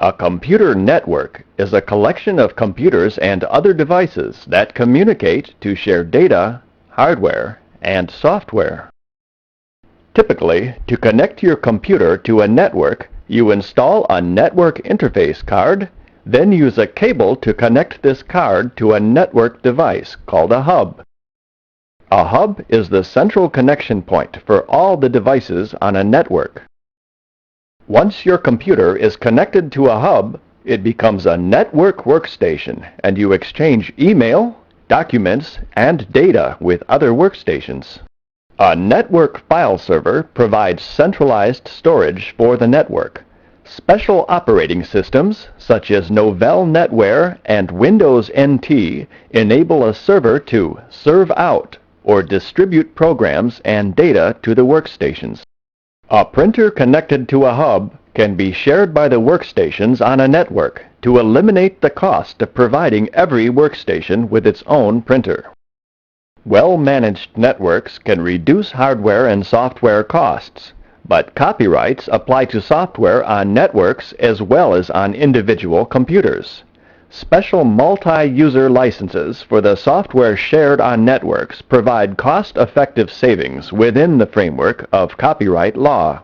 A computer network is a collection of computers and other devices that communicate to share data, hardware, and software. Typically, to connect your computer to a network, you install a network interface card, then use a cable to connect this card to a network device called a hub. A hub is the central connection point for all the devices on a network. Once your computer is connected to a hub, it becomes a network workstation, and you exchange email, documents, and data with other workstations. A network file server provides centralized storage for the network. Special operating systems, such as Novell NetWare and Windows NT, enable a server to serve out or distribute programs and data to the workstations. A printer connected to a hub can be shared by the workstations on a network to eliminate the cost of providing every workstation with its own printer. Well-managed networks can reduce hardware and software costs, but copyrights apply to software on networks as well as on individual computers. Special multi-user licenses for the software shared on networks provide cost-effective savings within the framework of copyright law.